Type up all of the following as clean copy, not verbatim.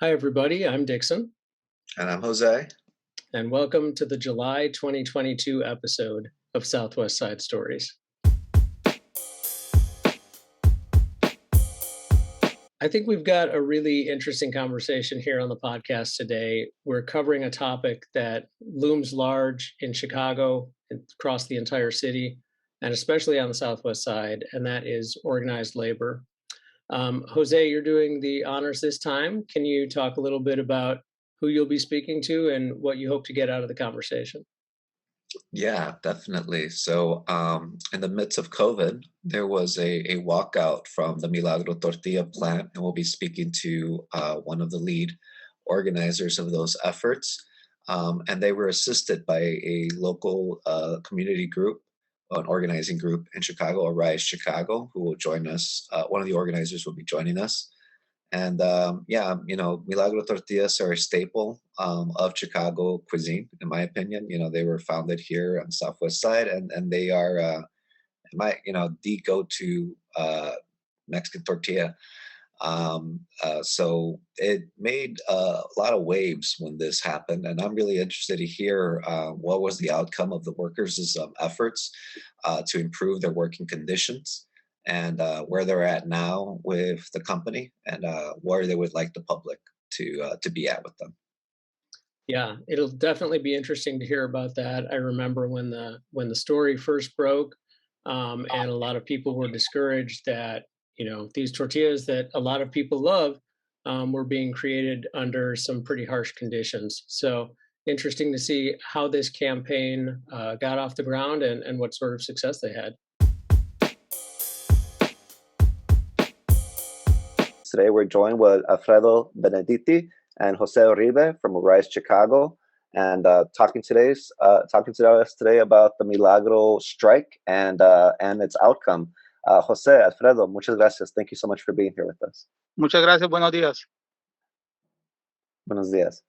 Hi, everybody. I'm Dixon, And I'm Jose. and welcome to the July 2022 episode of Southwest Side Stories. I think we've got a really interesting conversation here on the podcast today. We're covering a topic that looms large in Chicago and across the entire city, and especially on the Southwest side, and that is organized labor. Jose, you're doing the honors this time. Can you talk a little bit about who you'll be speaking to and what you hope to get out of the conversation? Yeah, definitely. In the midst of COVID, there was a walkout from the Milagro Tortilla plant, and we'll be speaking to one of the lead organizers of those efforts. And they were assisted by a local community group, an organizing group in Chicago, Arise Chicago, who will join us. One of the organizers will be joining us. And yeah, Milagro tortillas are a staple of Chicago cuisine, in my opinion. They were founded here on the Southwest Side, and they are the go-to Mexican tortilla. So it made a lot of waves when this happened, and I'm really interested to hear what was the outcome of the workers' efforts to improve their working conditions and where they're at now with the company and where they would like the public to be at with them. Yeah, it'll definitely be interesting to hear about that. I remember when the story first broke, and a lot of people were discouraged that these tortillas that a lot of people love were being created under some pretty harsh conditions. So interesting to see how this campaign got off the ground and what sort of success they had. Today we're joined with Alfredo Benedetti and Jose Uribe from Rise Chicago, and talking to us today about the Milagro strike and its outcome. Jose, Alfredo, muchas gracias. Thank you so much for being here with us. Muchas gracias, buenos días. Buenos días.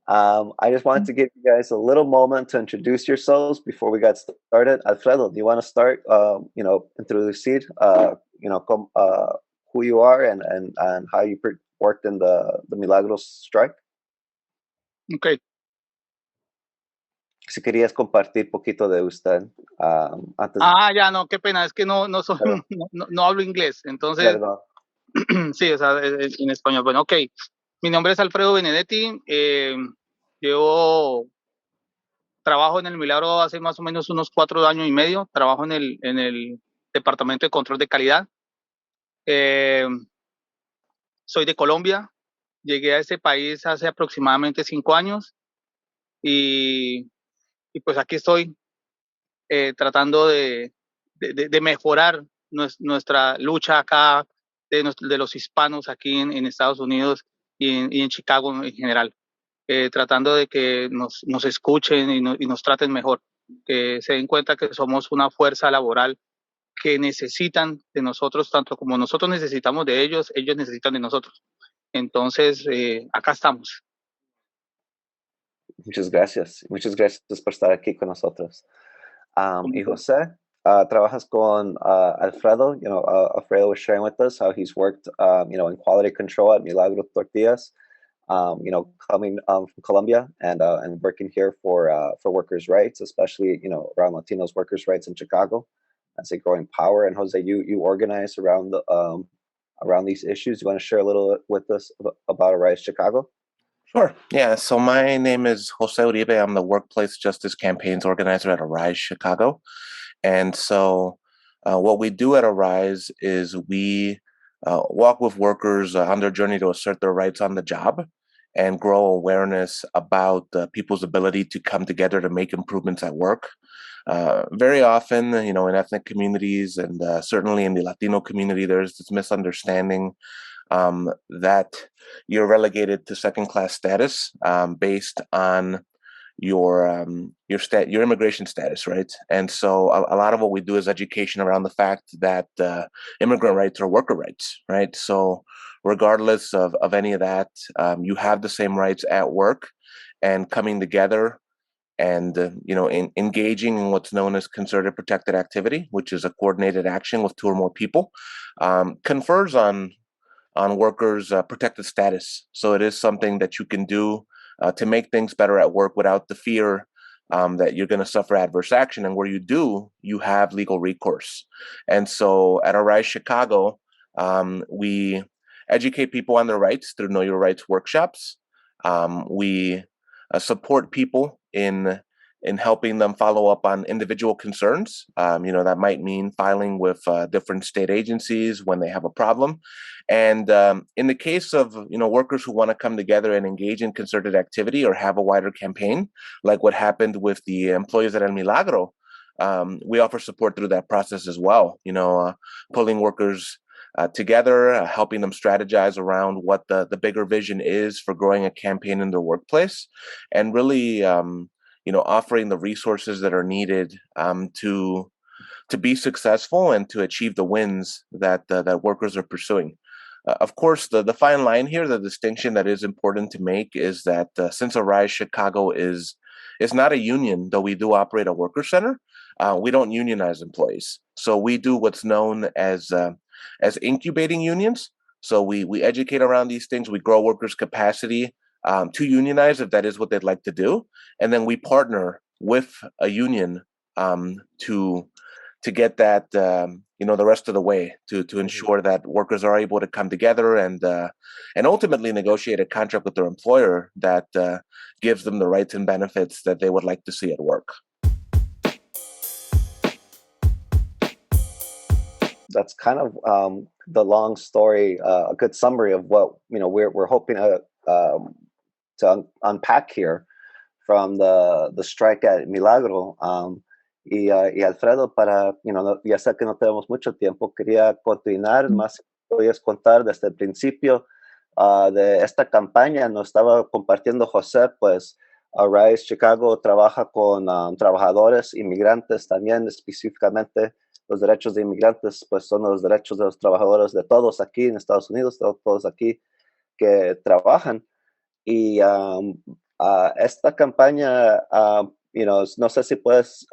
I just wanted to give you guys a little moment to introduce yourselves before we got started. Alfredo, do you want to start? Introducir, who you are and how you worked in the Milagros strike. Okay. Si querías compartir poquito de usted antes. Ya, no, qué pena, es que no soy, Claro. no hablo inglés, entonces, Perdón. sí, o sea, en español. Bueno, ok. Mi nombre es Alfredo Benedetti, trabajo en el Milagro hace más o menos unos 4 años y medio, trabajo en el Departamento de Control de Calidad. Soy de Colombia, llegué a este país hace aproximadamente 5 años y pues aquí estoy tratando de mejorar nuestra lucha acá de los hispanos aquí en Estados Unidos y en Chicago en general, tratando de que nos escuchen y nos traten mejor, que se den cuenta que somos una fuerza laboral que necesitan de nosotros, tanto como nosotros necesitamos de ellos, ellos necesitan de nosotros. Entonces, acá estamos. Muchas gracias. Muchas gracias por estar aquí con nosotros. Y José, trabajas con Alfredo. Alfredo was sharing with us how he's worked, in quality control at Milagro Tortillas. Coming from Colombia and working here for workers' rights, especially around Latinos workers' rights in Chicago. That's a growing power. And Jose, you organize around these issues. You want to share a little with us about Arise Chicago? Sure. Yeah. So my name is Jose Uribe. I'm the Workplace Justice Campaigns Organizer at Arise Chicago. And so what we do at Arise is we walk with workers on their journey to assert their rights on the job and grow awareness about people's ability to come together to make improvements at work. Very often, in ethnic communities and certainly in the Latino community, there's this misunderstanding that you're relegated to second-class status based on your immigration status, right? And so a lot of what we do is education around the fact that immigrant rights are worker rights, right? So regardless of any of that, you have the same rights at work, and coming together and engaging in what's known as concerted protected activity, which is a coordinated action with 2 or more people, confers on workers' protected status. So it is something that you can do to make things better at work without the fear that you're going to suffer adverse action. And where you do, you have legal recourse. And so at Arise Chicago, we educate people on their rights through Know Your Rights workshops. We support people in helping them follow up on individual concerns. That might mean filing with different state agencies when they have a problem. And in the case of workers who want to come together and engage in concerted activity or have a wider campaign, like what happened with the employees at El Milagro, we offer support through that process as well. Pulling workers together, helping them strategize around what the bigger vision is for growing a campaign in their workplace, and really offering the resources that are needed to be successful and to achieve the wins that workers are pursuing. Of course, the fine line here, the distinction that is important to make is that since Arise Chicago is not a union, though we do operate a worker center, we don't unionize employees. So we do what's known as incubating unions. So we educate around these things. We grow workers' capacity to unionize if that is what they'd like to do, and then we partner with a union to get that the rest of the way to ensure that workers are able to come together and ultimately negotiate a contract with their employer that gives them the rights and benefits that they would like to see at work. That's kind of the long story, a good summary of what we're hoping to unpack here from the strike at Milagro. Y Alfredo, para, ya sé que no tenemos mucho tiempo, quería continuar más, podías contar desde el principio de esta campaña. Nos estaba compartiendo José, pues Arise Chicago trabaja con trabajadores inmigrantes también, específicamente los derechos de inmigrantes, pues son los derechos de los trabajadores de todos aquí en Estados Unidos, de todos aquí que trabajan. Y esta campaña, no sé si puedes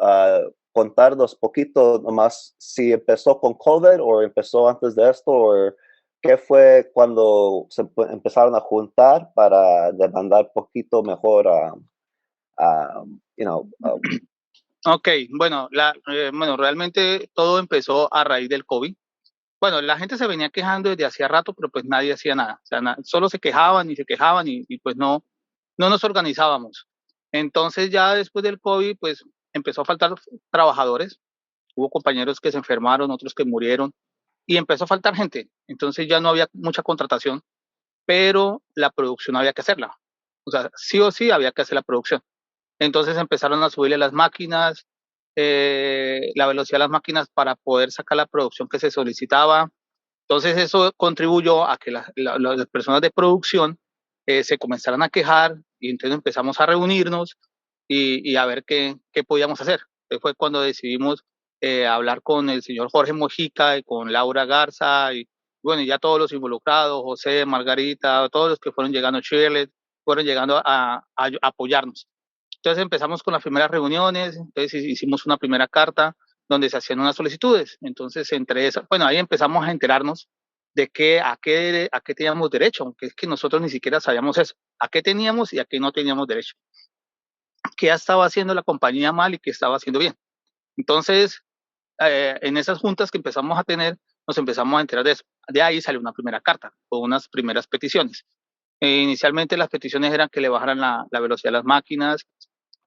contarnos poquito nomás si empezó con COVID o empezó antes de esto, o qué fue cuando se empezaron a juntar para demandar poquito mejor Ok, bueno, realmente todo empezó a raíz del COVID. Bueno, la gente se venía quejando desde hacía rato, pero pues nadie hacía nada. O sea, solo se quejaban y pues no nos organizábamos. Entonces ya después del COVID, pues empezó a faltar trabajadores. Hubo compañeros que se enfermaron, otros que murieron y empezó a faltar gente. Entonces ya no había mucha contratación, pero la producción había que hacerla. O sea, sí o sí había que hacer la producción. Entonces empezaron a subirle las máquinas, la velocidad de las máquinas para poder sacar la producción que se solicitaba. Entonces eso contribuyó a que las personas de producción se comenzaran a quejar y entonces empezamos a reunirnos y a ver qué podíamos hacer. Entonces fue cuando decidimos hablar con el señor Jorge Mojica y con Laura Garza y bueno, ya todos los involucrados, José, Margarita, todos los que fueron llegando, Shirley, fueron llegando a apoyarnos. Entonces empezamos con las primeras reuniones, entonces hicimos una primera carta donde se hacían unas solicitudes. Entonces, entre esas, bueno, ahí empezamos a enterarnos de a qué teníamos derecho, aunque es que nosotros ni siquiera sabíamos eso, a qué teníamos y a qué no teníamos derecho. ¿Qué estaba haciendo la compañía mal y qué estaba haciendo bien? Entonces, en esas juntas que empezamos a tener, nos empezamos a enterar de eso. De ahí salió una primera carta con unas primeras peticiones. Inicialmente las peticiones eran que le bajaran la velocidad de las máquinas,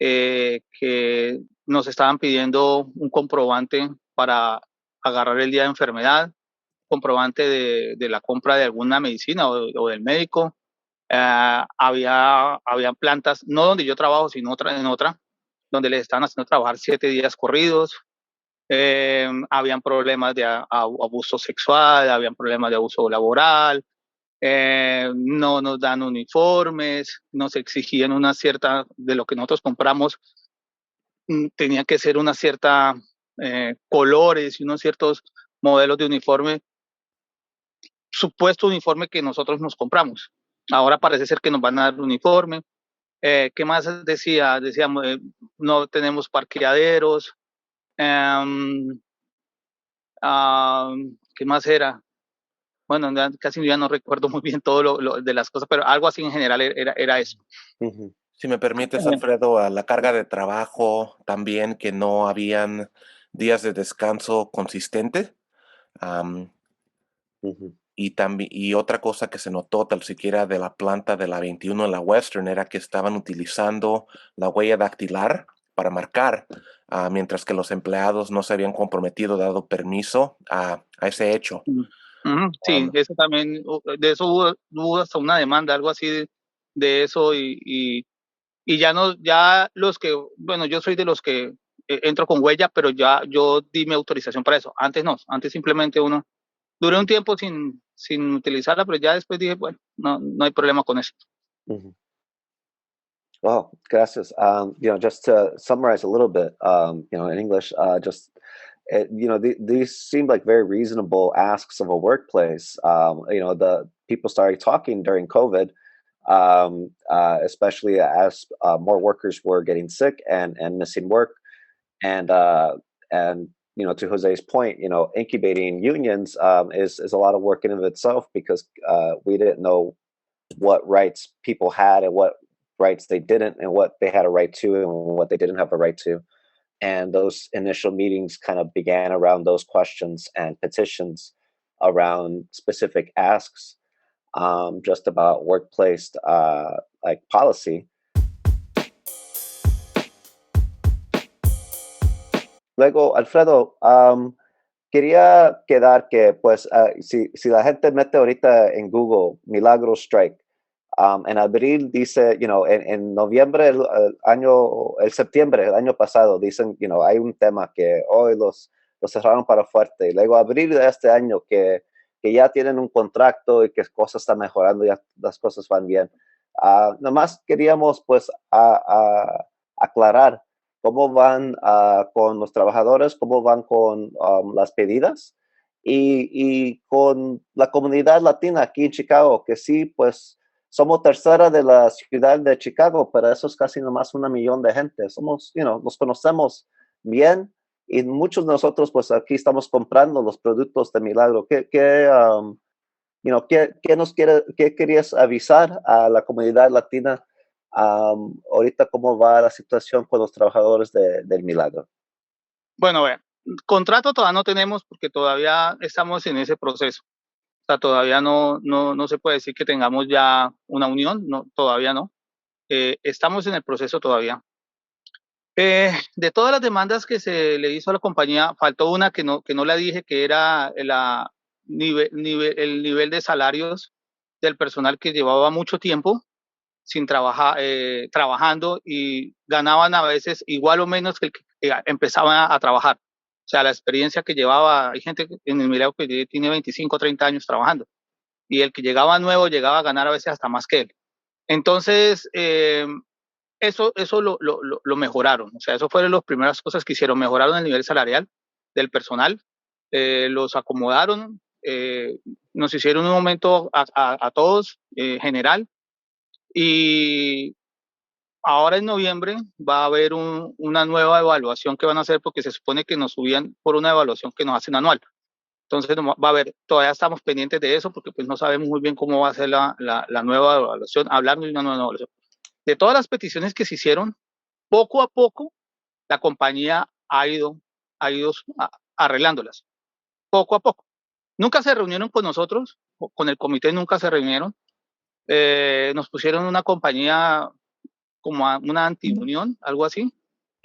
que nos estaban pidiendo un comprobante para agarrar el día de enfermedad, comprobante de la compra de alguna medicina o del médico. Había plantas, no donde yo trabajo, sino en otra, donde les estaban haciendo trabajar 7 días corridos. Habían problemas de abuso sexual, habían problemas de abuso laboral. No nos dan uniformes, nos exigían una cierta, de lo que nosotros compramos, tenía que ser una cierta colores y unos ciertos modelos de uniforme, supuesto uniforme que nosotros nos compramos. Ahora parece ser que nos van a dar uniforme. ¿Qué más decía? Decíamos, no tenemos parqueaderos. ¿Qué más era? bueno, ya casi ya no recuerdo muy bien todo lo de las cosas, pero algo así en general era eso. Si me permites, Alfredo, a la carga de trabajo también, que no habían días de descanso consistente. Am, y otra cosa que se notó, tal siquiera de la planta de la 21 en la Western, era que estaban utilizando la huella dactilar para marcar, mientras que los empleados no se habían comprometido, dado permiso a ese hecho. Sí, eso también, de eso hubo hasta una demanda, algo así de eso, y ya no, ya los que, bueno, yo soy de los que entro con huella, pero ya yo di mi autorización para eso. Antes no, antes simplemente uno, duré un tiempo sin utilizarla, pero ya después dije, bueno, no hay problema con eso. Well, gracias. Just to summarize a little bit, in English, these seem like very reasonable asks of a workplace. The people started talking during COVID, especially as more workers were getting sick and missing work, and to Jose's point, incubating unions is a lot of work in and of itself, because we didn't know what rights people had and what rights they didn't, and what they had a right to and what they didn't have a right to. And those initial meetings kind of began around those questions and petitions around specific asks, just about workplace like policy. Luego, Alfredo, quería quedar que, pues, si la gente mete ahorita en Google Milagro Strike, en abril dice, en noviembre el septiembre del año pasado dicen, hay un tema que hoy los cerraron para fuerte, y luego abril de este año que ya tienen un contrato y que cosas están mejorando, ya las cosas van bien. Nomás queríamos, pues, aclarar cómo van con los trabajadores, cómo van con las pedidas, y con la comunidad latina aquí en Chicago, que sí, pues somos tercera de la ciudad de Chicago, pero eso es casi nomás 1 millón de gente. Somos, nos conocemos bien, y muchos de nosotros, pues aquí estamos comprando los productos de Milagro. ¿Qué querías avisar a la comunidad latina ahorita, cómo va la situación con los trabajadores del Milagro? Bueno, vean, contrato todavía no tenemos, porque todavía estamos en ese proceso. O sea, todavía no se puede decir que tengamos ya una unión, no, todavía no. Estamos en el proceso todavía. De todas las demandas que se le hizo a la compañía, faltó una que no la dije, que era el nivel de salarios del personal que llevaba mucho tiempo sin trabajar, trabajando, y ganaban a veces igual o menos que el que empezaba a trabajar. O sea, la experiencia que llevaba, hay gente en el Milagro que tiene 25 o 30 años trabajando, y el que llegaba nuevo llegaba a ganar a veces hasta más que él. Entonces, eso lo mejoraron. O sea, eso fueron las primeras cosas que hicieron. Mejoraron el nivel salarial del personal, los acomodaron, nos hicieron un aumento a todos, general, y ahora en noviembre va a haber una nueva evaluación que van a hacer, porque se supone que nos subían por una evaluación que nos hacen anual. Entonces va a haber, todavía estamos pendientes de eso, porque pues no sabemos muy bien cómo va a ser la nueva evaluación, hablando de una nueva evaluación. De todas las peticiones que se hicieron, poco a poco la compañía ha ido arreglándolas, poco a poco. Nunca se reunieron con nosotros, con el comité nunca se reunieron. Nos pusieron una compañía como una antiunión, algo así,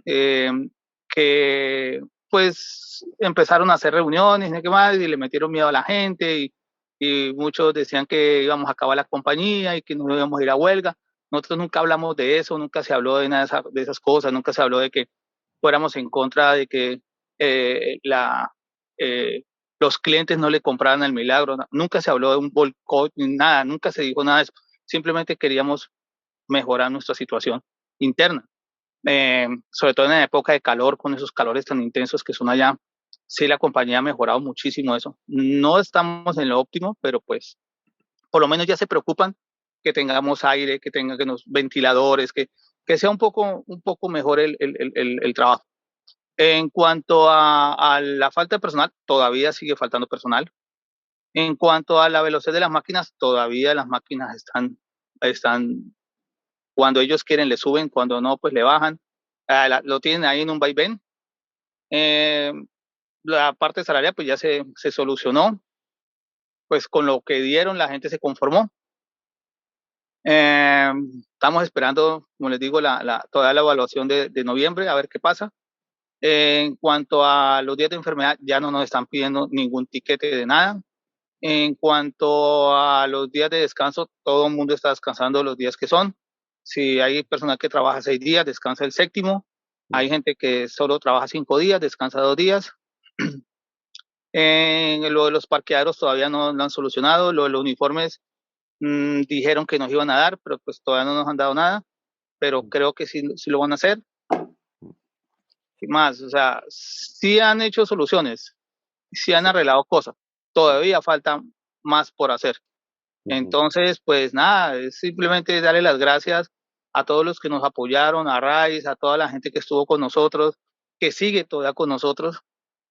que pues empezaron a hacer reuniones y le metieron miedo a la gente, y muchos decían que íbamos a acabar la compañía y que nos íbamos a ir a huelga. Nosotros nunca hablamos de eso, nunca se habló de nada de esas cosas, nunca se habló de que fuéramos en contra de que los clientes no le compraran el Milagro. Nunca se habló de un boicot ni nada, nunca se dijo nada de eso. Simplemente queríamos mejorar nuestra situación interna. Sobre todo en la época de calor, con esos calores tan intensos que son allá, sí, la compañía ha mejorado muchísimo eso. No estamos en lo óptimo, pero pues por lo menos ya se preocupan que tengamos aire, que tengamos ventiladores, que sea un poco mejor el trabajo. En cuanto a la falta de personal, todavía sigue faltando personal. En cuanto a la velocidad de las máquinas, todavía las máquinas están cuando ellos quieren le suben, cuando no, pues le bajan. Lo tienen ahí en un vaivén. La parte salarial pues ya se solucionó, pues con lo que dieron la gente se conformó. Estamos esperando, como les digo, toda la evaluación de noviembre, a ver qué pasa. En cuanto a los días de enfermedad, ya no nos están pidiendo ningún tiquete de nada. En cuanto a los días de descanso, todo el mundo está descansando los días que son. Si hay personal que trabaja 6 días, descansa el séptimo. Hay gente que solo trabaja 5 días, descansa 2 días. En lo de los parqueaderos todavía no lo han solucionado. Lo de los uniformes dijeron que nos iban a dar, pero pues todavía no nos han dado nada. Pero creo que sí lo van a hacer. ¿Qué más? O sea, sí han hecho soluciones, sí han arreglado cosas. Todavía falta más por hacer. Entonces, pues nada, es simplemente darle las gracias a todos los que nos apoyaron, a Raiz, a toda la gente que estuvo con nosotros, que sigue todavía con nosotros.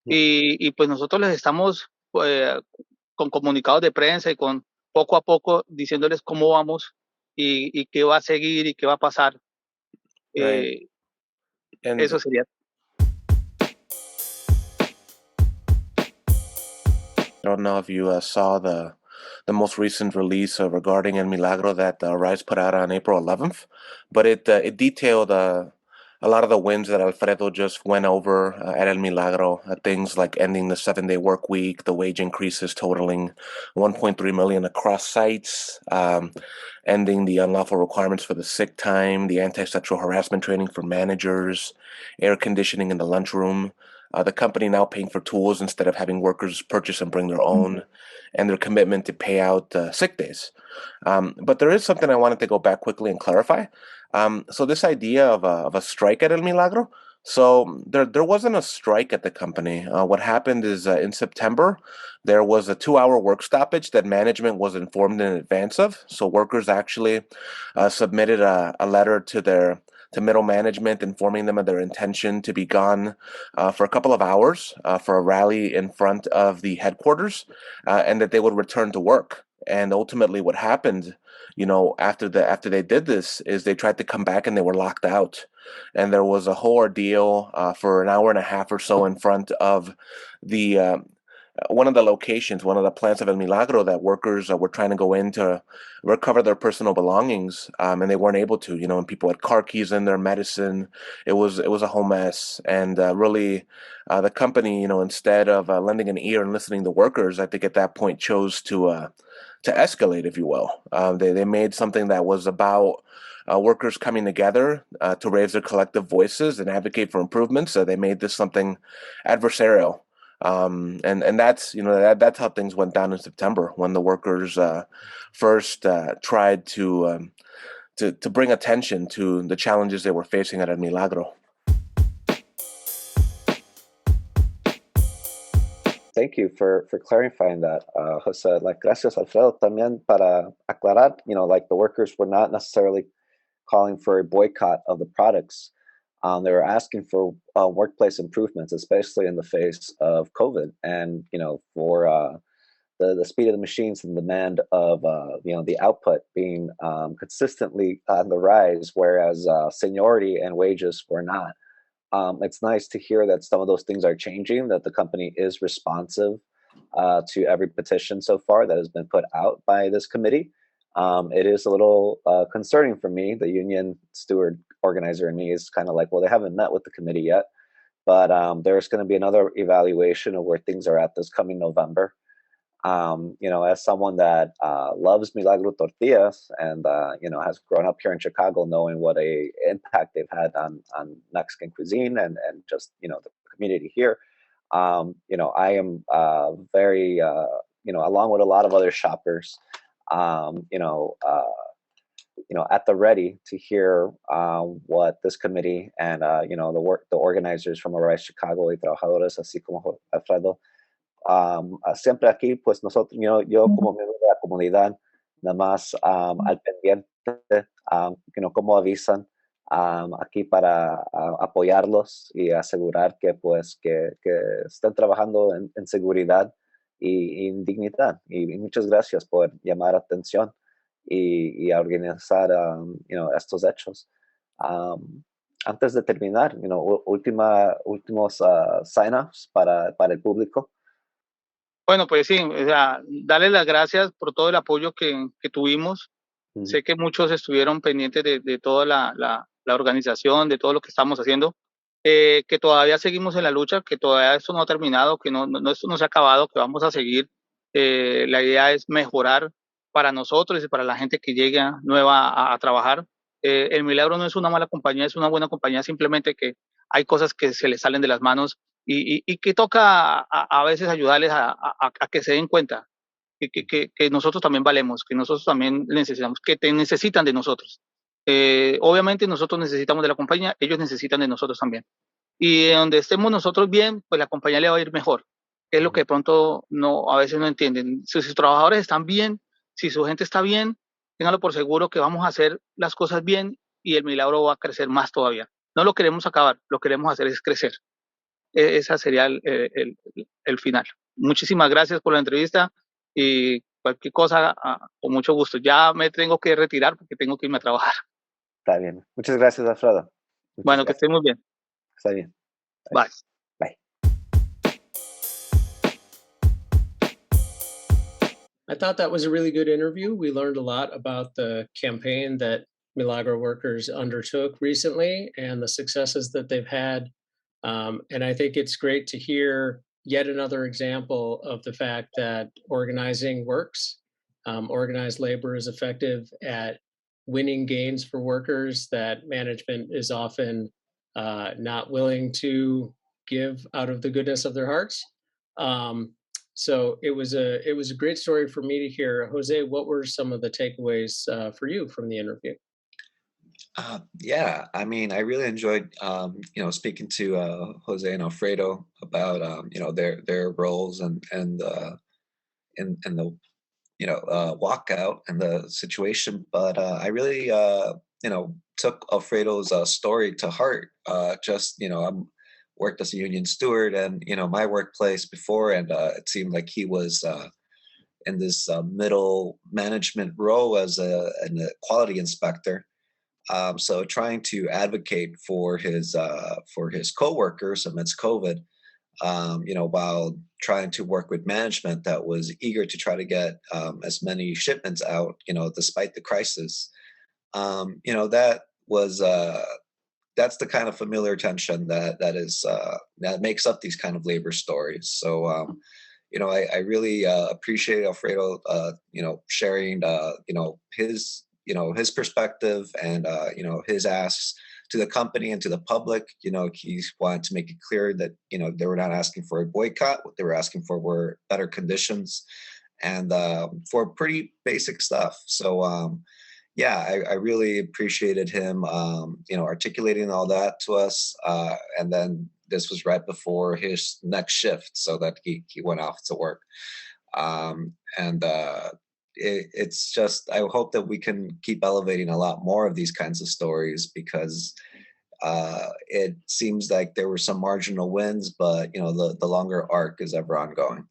Y pues nosotros les estamos con comunicados de prensa y con poco a poco diciéndoles cómo vamos y qué va a seguir y qué va a pasar. Right. And Eso sería. I don't know if you saw the most recent release regarding El Milagro that Rise put out on April 11th, but it detailed a lot of the wins that Alfredo just went over at El Milagro. Things like ending the 7-day work week, the wage increases totaling 1.3 million across sites, ending the unlawful requirements for the sick time, the anti-sexual harassment training for managers, air conditioning in the lunchroom. The company now paying for tools instead of having workers purchase and bring their own, and their commitment to pay out sick days. But there is something I wanted to go back quickly and clarify. So this idea of a strike at El Milagro, so there wasn't a strike at the company. What happened is in September, there was a 2-hour work stoppage that management was informed in advance of. So workers actually submitted a letter to middle management informing them of their intention to be gone for a couple of hours for a rally in front of the headquarters, and that they would return to work. And ultimately, what happened, after they did this, is they tried to come back and they were locked out. And there was a whole ordeal for an hour and a half or so in front of the one of the locations, one of the plants of El Milagro, that workers were trying to go in to recover their personal belongings, and they weren't able to. And people had car keys in their medicine. It was a whole mess, and really, the company, instead of lending an ear and listening to workers, I think at that point chose to escalate, if you will. They made something that was about workers coming together to raise their collective voices and advocate for improvements. So they made this something adversarial. And that's that's how things went down in September, when the workers first tried to bring attention to the challenges they were facing at El Milagro. Thank you for clarifying that, Jose. Gracias, Alfredo, también para aclarar, the workers were not necessarily calling for a boycott of the products. They were asking for workplace improvements, especially in the face of COVID, and for the speed of the machines and demand of the output being consistently on the rise, whereas seniority and wages were not. It's nice to hear that some of those things are changing, that the company is responsive to every petition so far that has been put out by this committee. It is a little concerning for me. The union steward organizer in me is kind of like, well, they haven't met with the committee yet, but there's going to be another evaluation of where things are at this coming November. As someone that loves Milagro Tortillas and has grown up here in Chicago, knowing what a impact they've had on Mexican cuisine and just the community here, I am very along with a lot of other shoppers, at the ready to hear what this committee and the organizers from Arise Chicago y trabajadores, así como Alfredo. Siempre aquí, pues nosotros, yo como miembro de la comunidad, nada más al pendiente, cómo avisan aquí para apoyarlos y asegurar que pues que estén trabajando en seguridad y indignidad. Y muchas gracias por llamar atención y a organizar estos hechos. Um, Antes de terminar, últimos sign-ups para el público. Bueno, pues sí, o sea, darles las gracias por todo el apoyo que tuvimos. Sé que muchos estuvieron pendientes de toda la organización, de todo lo que estamos haciendo, que todavía seguimos en la lucha, que todavía esto no ha terminado, que esto no se ha acabado, que vamos a seguir. La idea es mejorar para nosotros y para la gente que llegue nueva a trabajar. El Milagro no es una mala compañía, es una buena compañía, simplemente que hay cosas que se les salen de las manos y que toca a veces ayudarles a que se den cuenta que nosotros también valemos, que nosotros también necesitamos, que te necesitan de nosotros. Obviamente nosotros necesitamos de la compañía, ellos necesitan de nosotros también. Y donde estemos nosotros bien, pues la compañía le va a ir mejor. Es lo que de pronto a veces no entienden. Si sus trabajadores están bien, si su gente está bien, ténganlo por seguro que vamos a hacer las cosas bien y el Milagro va a crecer más todavía. No lo queremos acabar, lo que queremos hacer es crecer. Esa sería el final. Muchísimas gracias por la entrevista y cualquier cosa, con mucho gusto. Ya me tengo que retirar porque tengo que irme a trabajar. Está bien. Muchas gracias, Alfredo. Bueno, que estén muy bien. Está bien. Bye. Bye. I thought that was a really good interview. We learned a lot about the campaign that Milagro workers undertook recently and the successes that they've had. And I think it's great to hear yet another example of the fact that organizing works. Organized labor is effective at winning gains for workers that management is often not willing to give out of the goodness of their hearts. So it was a great story for me to hear. Jose, what were some of the takeaways for you from the interview? Yeah, I mean, I really enjoyed, speaking to Jose and Alfredo about, their roles and the, walkout and the situation. But I really, took Alfredo's story to heart. I'm worked as a union steward, and my workplace before, and it seemed like he was in this middle management role as a quality inspector. So trying to advocate for his coworkers amidst COVID, while trying to work with management that was eager to try to get as many shipments out, despite the crisis. That was that's the kind of familiar tension that makes up these kind of labor stories. So I really appreciate Alfredo, sharing, his perspective and, his asks to the company and to the public. He wanted to make it clear that, they were not asking for a boycott. What they were asking for were better conditions and for pretty basic stuff. So, I really appreciated him, articulating all that to us. And then this was right before his next shift, so that he went off to work. It's just, I hope that we can keep elevating a lot more of these kinds of stories, because it seems like there were some marginal wins, but the longer arc is ever ongoing.